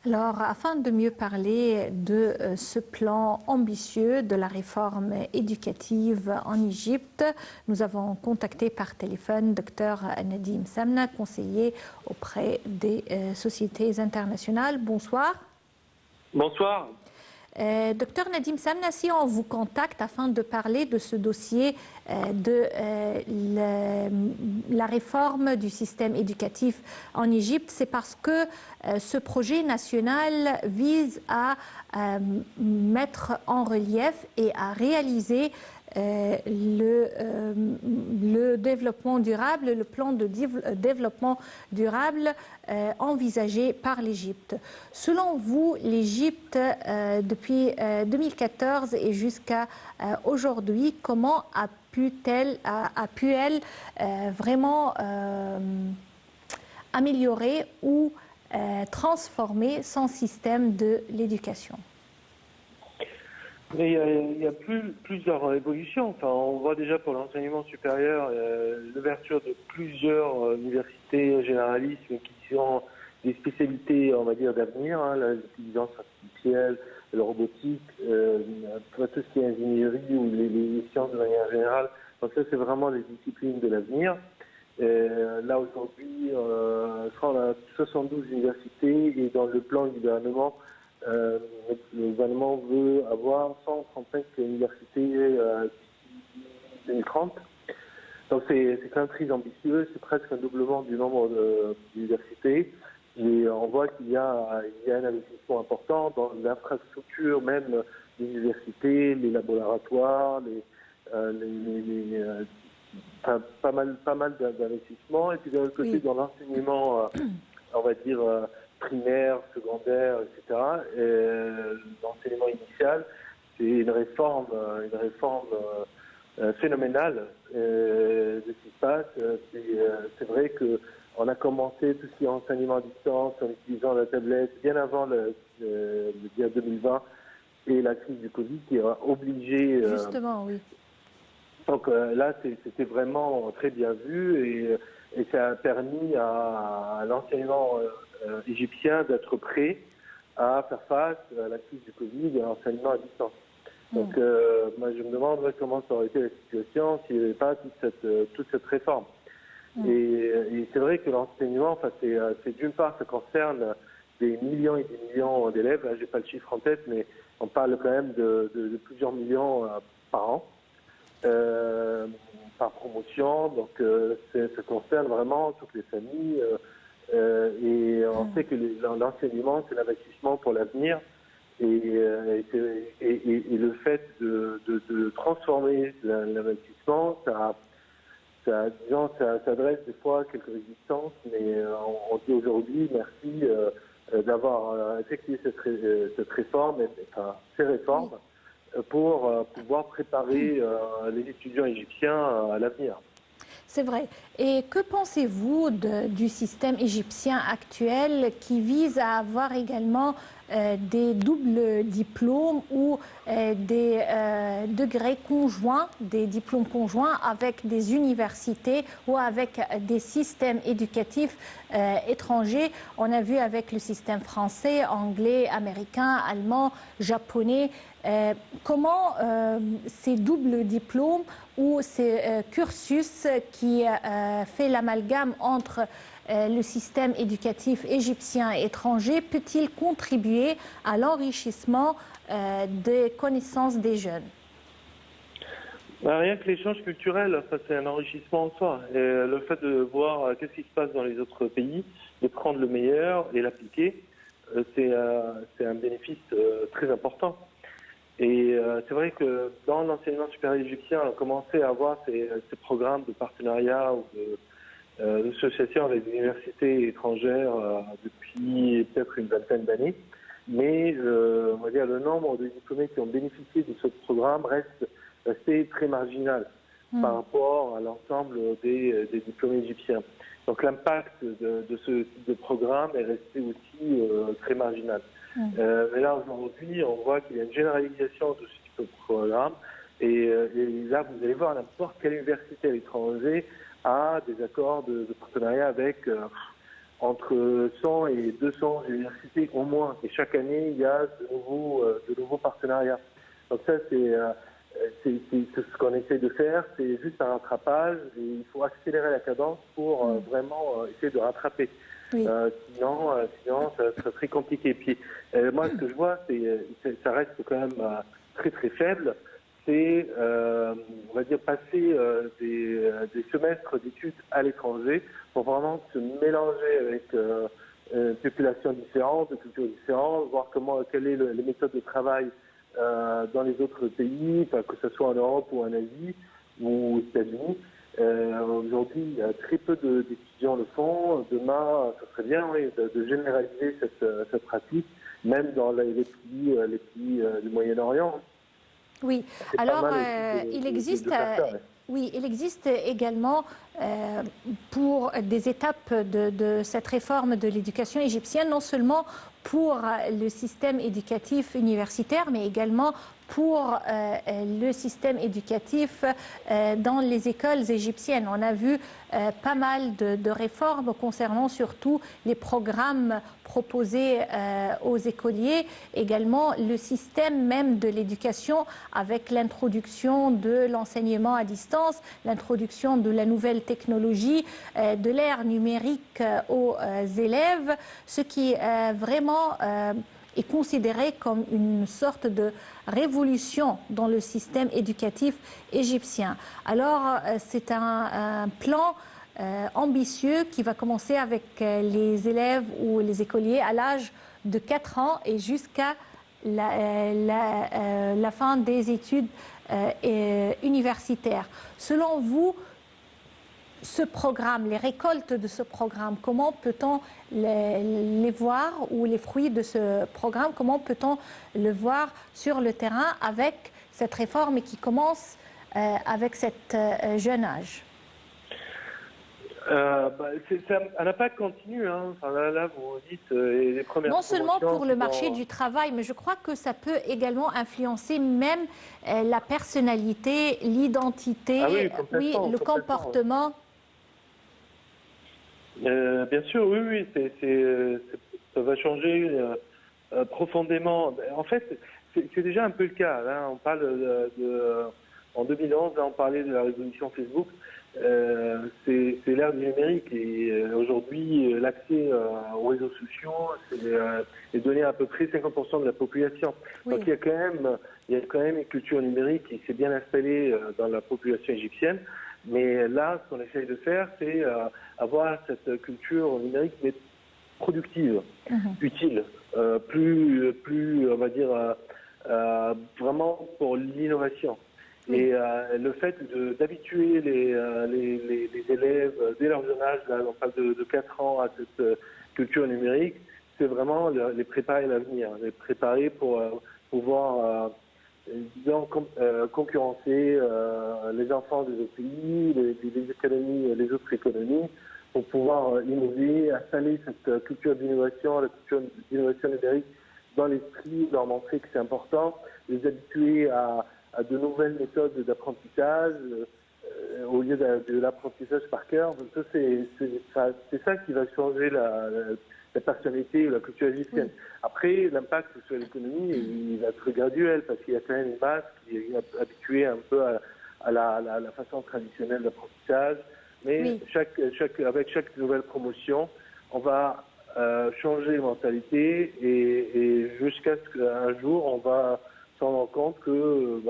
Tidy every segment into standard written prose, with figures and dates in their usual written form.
Alors, afin de mieux parler de ce plan ambitieux de la réforme éducative en Égypte, nous avons contacté par téléphone Dr Nadim Samna, conseiller auprès des sociétés internationales. Bonsoir. Bonsoir. Docteur Nadim Samna, si on vous contacte afin de parler de ce dossier de la réforme du système éducatif en Égypte, c'est parce que ce projet national vise à mettre en relief et à réaliser le développement durable, le plan de développement durable envisagé par l'Égypte. Selon vous, l'Égypte, depuis 2014 et jusqu'à aujourd'hui, comment a pu-elle vraiment améliorer ou transformer son système de l'éducation? Mais il y a plusieurs évolutions. Enfin, on voit déjà pour l'enseignement supérieur l'ouverture de plusieurs universités généralistes qui ont des spécialités, on va dire, d'avenir, hein, l'intelligence artificielle, la robotique, tout ce qui est ingénierie ou les sciences de manière générale. Donc ça, c'est vraiment les disciplines de l'avenir. Là, aujourd'hui, je crois qu'on a 72 universités et dans le plan du gouvernement, le gouvernement veut avoir 135 universités d'ici 2030. Donc c'est quand même très ambitieux, c'est presque un doublement du nombre d'universités. Et on voit qu'il y a un investissement important dans l'infrastructure même des universités, les laboratoires, pas mal d'investissements. Et puis d'un autre côté, dans l'enseignement, on va dire, primaire, secondaire, etc. L'enseignement initial, c'est une réforme phénoménale de ce qui se passe. C'est vrai qu'on a commencé tout ce qui est enseignement à distance en utilisant la tablette bien avant le 2020 et la crise du Covid qui a obligé... Justement, oui. Donc là, c'était vraiment très bien vu et ça a permis à l'enseignement égyptien d'être prêt à faire face à la crise du Covid et à l'enseignement à distance. Donc moi, je me demande comment ça aurait été la situation s'il n'y avait pas toute cette réforme. Et c'est vrai que l'enseignement, enfin, c'est d'une part, ça concerne des millions et des millions d'élèves. Je n'ai pas le chiffre en tête, mais on parle quand même de plusieurs millions par an. Par promotion, donc ça concerne vraiment toutes les familles et on sait que l'enseignement c'est l'investissement pour l'avenir et le fait de transformer l'investissement, ça s'adresse des fois à quelques résistances, mais on dit aujourd'hui merci d'avoir effectué cette réforme, enfin ces réformes. Pour pouvoir préparer les étudiants égyptiens à l'avenir. C'est vrai. Et que pensez-vous du système égyptien actuel qui vise à avoir également des doubles diplômes ou des degrés conjoints, des diplômes conjoints avec des universités ou avec des systèmes éducatifs étrangers? On a vu avec le système français, anglais, américain, allemand, japonais. Comment ces doubles diplômes ou ces cursus qui fait l'amalgame entre le système éducatif égyptien et étranger peut-il contribuer à l'enrichissement des connaissances des jeunes? Rien que l'échange culturel, ça c'est un enrichissement en soi. Et le fait de voir qu'est-ce qui se passe dans les autres pays, de prendre le meilleur et l'appliquer, c'est un bénéfice très important. Et c'est vrai que dans l'enseignement supérieur égyptien, on a commencé à avoir ces programmes de partenariat ou d'association avec des universités étrangères depuis peut-être une vingtaine d'années. Mais on va dire le nombre de diplômés qui ont bénéficié de ce programme reste très marginal par rapport à l'ensemble des diplômés égyptiens. Donc l'impact de ce type de programme est resté aussi très marginal. Mais là, aujourd'hui, on voit qu'il y a une généralisation de ce type de programme. Et là, vous allez voir, n'importe quelle université à l'étranger a des accords de partenariat avec entre 100 et 200 universités au moins. Et chaque année, il y a de nouveaux partenariats. Donc ça, c'est ce qu'on essaie de faire, c'est juste un rattrapage et il faut accélérer la cadence pour vraiment essayer de rattraper. Oui. Sinon, ça serait très compliqué. Puis moi, ce que je vois, ça reste quand même très très faible. C'est, on va dire, passer des semestres d'études à l'étranger pour vraiment se mélanger avec populations différentes, de cultures différentes, voir quelles sont les méthodes de travail dans les autres pays, que ce soit en Europe ou en Asie ou aux États-Unis. Aujourd'hui, il y a très peu d'étudiants le font. Demain, ce serait bien de généraliser cette pratique, même dans les pays du Moyen-Orient. Oui, alors il existe, oui, il existe également pour des étapes de cette réforme de l'éducation égyptienne, non seulement pour le système éducatif universitaire, mais également pour le système éducatif dans les écoles égyptiennes. On a vu pas mal de réformes concernant surtout les programmes proposés aux écoliers, également le système même de l'éducation avec l'introduction de l'enseignement à distance, l'introduction de la nouvelle technologie, de l'ère numérique aux élèves, ce qui vraiment est considéré comme une sorte de révolution dans le système éducatif égyptien. Alors, c'est un plan ambitieux qui va commencer avec les élèves ou les écoliers à l'âge de 4 ans et jusqu'à la fin des études universitaires. Selon vous, ce programme, les récoltes de ce programme, comment peut-on les voir, ou les fruits de ce programme, comment peut-on le voir sur le terrain avec cette réforme qui commence avec cet jeune âge? Ça a un impact continu. Hein. Enfin, là, vous dites les premières non seulement pour le marché du travail, mais je crois que ça peut également influencer même la personnalité, l'identité, oui, le comportement. Bien sûr, oui, ça va changer profondément. En fait, c'est déjà un peu le cas. Là, on parle en 2011, là, on parlait de la révolution Facebook. C'est l'ère du numérique et aujourd'hui, l'accès aux réseaux sociaux est donné à peu près 50% de la population. Oui. Donc il y a quand même une culture numérique qui s'est bien installée dans la population égyptienne. Mais là, ce qu'on essaye de faire, c'est avoir cette culture numérique, mais productive, utile, plus, on va dire, vraiment pour l'innovation. Et le fait d'habituer les élèves dès leur jeune âge, là, on parle de 4 ans, à cette culture numérique, c'est vraiment les préparer à l'avenir, les préparer pour pouvoir concurrencer les enfants des autres pays, les autres économies, pour pouvoir innover, installer cette culture d'innovation, la culture d'innovation numérique dans l'esprit, leur montrer que c'est important, les habituer à de nouvelles méthodes d'apprentissage au lieu de l'apprentissage par cœur. Donc c'est ça qui va changer la personnalité ou la culture égyptienne. Oui. Après, l'impact sur l'économie, il va être graduel parce qu'il y a quand même une base qui est habituée un peu à la façon traditionnelle d'apprentissage. Mais oui. Avec chaque nouvelle promotion, on va changer les mentalités et jusqu'à ce qu'un jour, on va se rendre compte que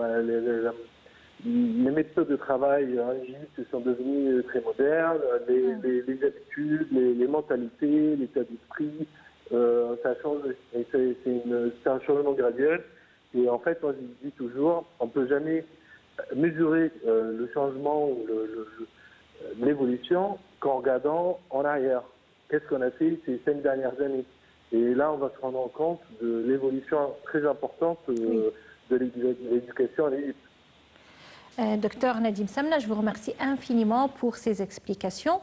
les méthodes de travail en Égypte sont devenues très modernes, les habitudes, les mentalités, l'état d'esprit, ça change. Et c'est un changement graduel. Et en fait, moi je dis toujours, on ne peut jamais mesurer le changement ou l'évolution qu'en regardant en arrière. Qu'est-ce qu'on a fait ces 5 dernières années? Et là, on va se rendre compte de l'évolution très importante de l'éducation en Égypte. Docteur Nadim Samna, je vous remercie infiniment pour ces explications.